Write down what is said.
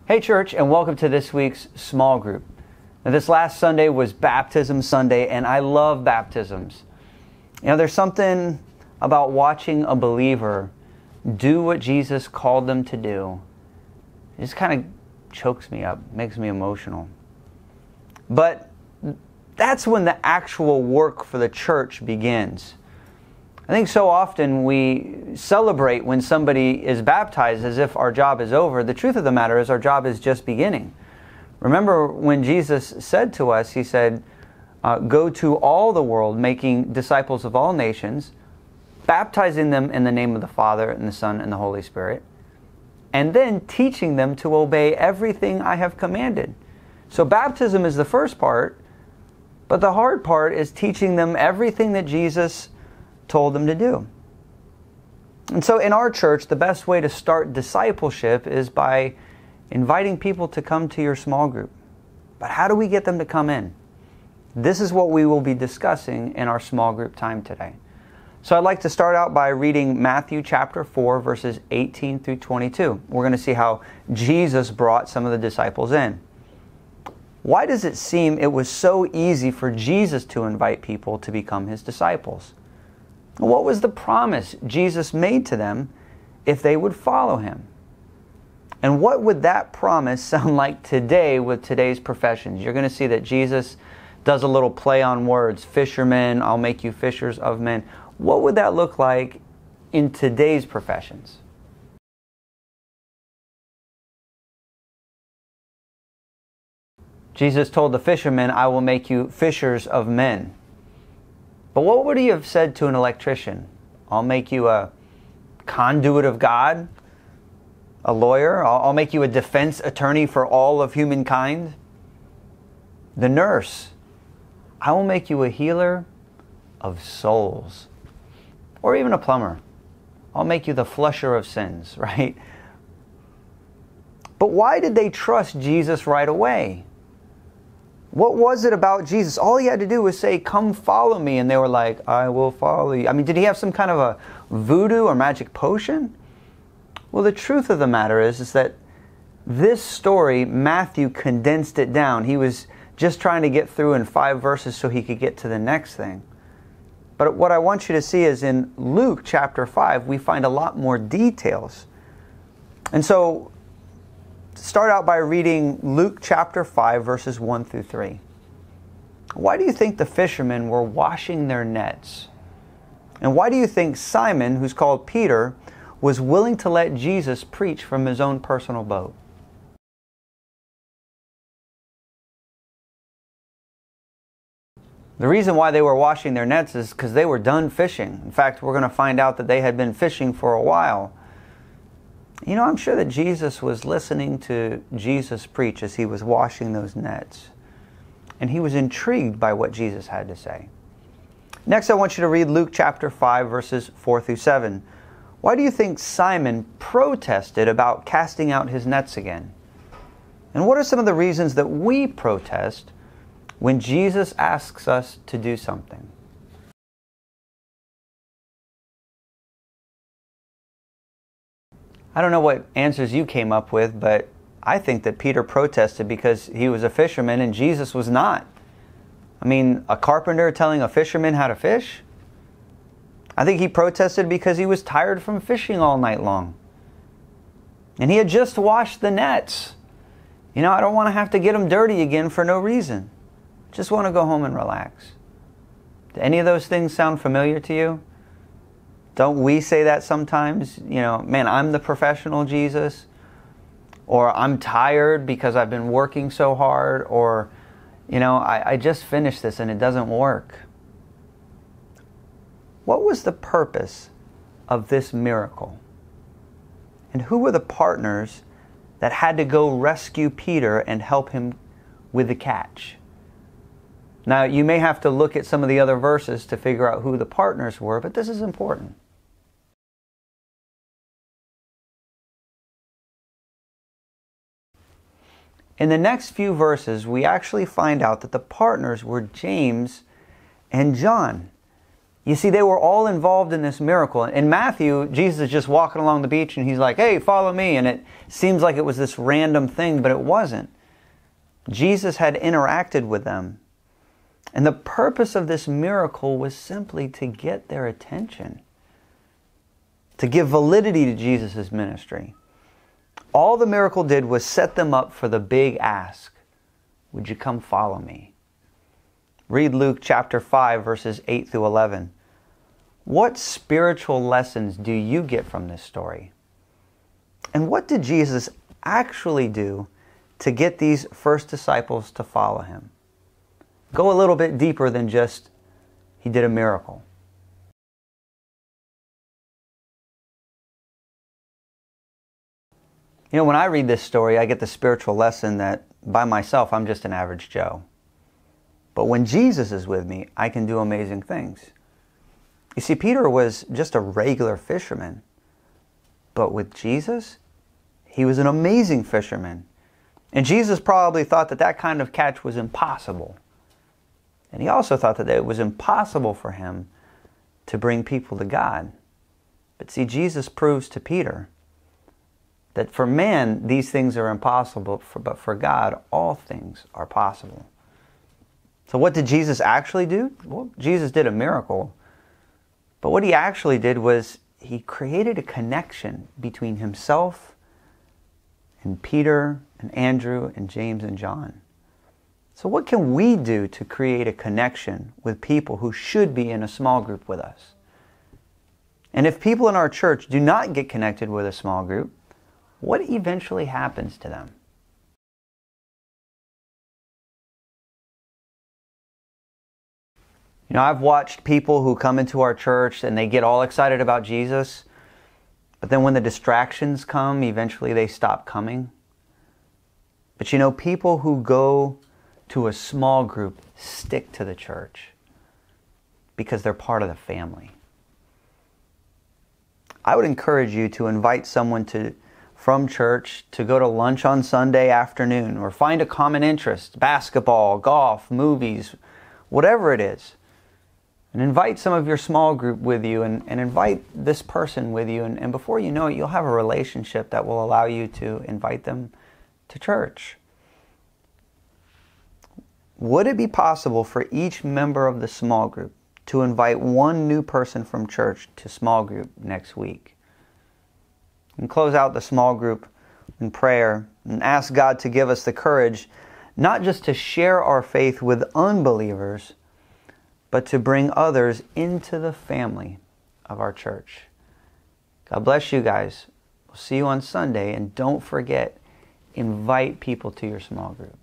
Hey church, and welcome to this week's small group. Now, this last Sunday was Baptism Sunday, and I love baptisms. You know, there's something about watching a believer do what Jesus called them to do. It just kind of chokes me up, makes me emotional. But that's when the actual work for the church begins. I think so often we celebrate when somebody is baptized as if our job is over. The truth of the matter is our job is just beginning. Remember when Jesus said to us, He said, go to all the world, making disciples of all nations, baptizing them in the name of the Father and the Son and the Holy Spirit, and then teaching them to obey everything I have commanded. So baptism is the first part, but the hard part is teaching them everything that Jesus told them to do. And so in our church, the best way to start discipleship is by inviting people to come to your small group. But how do we get them to come in? This is what we will be discussing in our small group time today. So I'd like to start out by reading Matthew chapter 4, verses 18 through 22. We're going to see how Jesus brought some of the disciples in. Why does it seem it was so easy for Jesus to invite people to become His disciples? What was the promise Jesus made to them if they would follow Him? And what would that promise sound like today with today's professions? You're going to see that Jesus does a little play on words. Fishermen, I'll make you fishers of men. What would that look like in today's professions? Jesus told the fishermen, I will make you fishers of men. But what would He have said to an electrician? I'll make you a conduit of God, a lawyer. I'll make you a defense attorney for all of humankind. The nurse, I will make you a healer of souls. Or even a plumber. I'll make you the flusher of sins, right? But why did they trust Jesus right away? What was it about Jesus? All He had to do was say, come follow me. And they were like, I will follow you. I mean, did He have some kind of a voodoo or magic potion? Well, the truth of the matter is that this story, Matthew condensed it down. He was just trying to get through in 5 verses so he could get to the next thing. But what I want you to see is in Luke chapter 5, we find a lot more details. And so, start out by reading Luke chapter 5, verses 1 through 3. Why do you think the fishermen were washing their nets? And why do you think Simon, who's called Peter, was willing to let Jesus preach from his own personal boat? The reason why they were washing their nets is because they were done fishing. In fact, we're going to find out that they had been fishing for a while. You know, I'm sure that Jesus was listening to Jesus preach as He was washing those nets. And He was intrigued by what Jesus had to say. Next, I want you to read Luke chapter 5, verses 4 through 7. Why do you think Simon protested about casting out his nets again? And what are some of the reasons that we protest when Jesus asks us to do something? I don't know what answers you came up with, but I think that Peter protested because he was a fisherman and Jesus was not. I mean, a carpenter telling a fisherman how to fish? I think he protested because he was tired from fishing all night long. And he had just washed the nets. You know, I don't want to have to get them dirty again for no reason. Just want to go home and relax. Do any of those things sound familiar to you? Don't we say that sometimes? You know, man, I'm the professional Jesus. Or I'm tired because I've been working so hard. Or, you know, I just finished this and it doesn't work. What was the purpose of this miracle? And who were the partners that had to go rescue Peter and help him with the catch? Now, you may have to look at some of the other verses to figure out who the partners were, but this is important. In the next few verses, we actually find out that the partners were James and John. You see, they were all involved in this miracle. In Matthew, Jesus is just walking along the beach and he's like, hey, follow me. And it seems like it was this random thing, but it wasn't. Jesus had interacted with them. And the purpose of this miracle was simply to get their attention, to give validity to Jesus' ministry. All the miracle did was set them up for the big ask. Would you come follow me? Read Luke chapter 5, verses 8 through 11. What spiritual lessons do you get from this story? And what did Jesus actually do to get these first disciples to follow him? Go a little bit deeper than just, he did a miracle. You know, when I read this story, I get the spiritual lesson that by myself, I'm just an average Joe. But when Jesus is with me, I can do amazing things. You see, Peter was just a regular fisherman. But with Jesus, he was an amazing fisherman. And Jesus probably thought that that kind of catch was impossible. And he also thought that it was impossible for him to bring people to God. But see, Jesus proves to Peter that for man, these things are impossible, but for God, all things are possible. So what did Jesus actually do? Well, Jesus did a miracle. But what he actually did was he created a connection between himself and Peter and Andrew and James and John. So what can we do to create a connection with people who should be in a small group with us? And if people in our church do not get connected with a small group, what eventually happens to them? You know, I've watched people who come into our church and they get all excited about Jesus, but then when the distractions come, eventually they stop coming. But you know, people who go to a small group stick to the church because they're part of the family. I would encourage you to invite someone from church to go to lunch on Sunday afternoon, or find a common interest, basketball, golf, movies, whatever it is. And invite some of your small group with you, and invite this person with you. And before you know it, you'll have a relationship that will allow you to invite them to church. Would it be possible for each member of the small group to invite one new person from church to small group next week? And close out the small group in prayer and ask God to give us the courage not just to share our faith with unbelievers, but to bring others into the family of our church. God bless you guys. We'll see you on Sunday, and don't forget, invite people to your small group.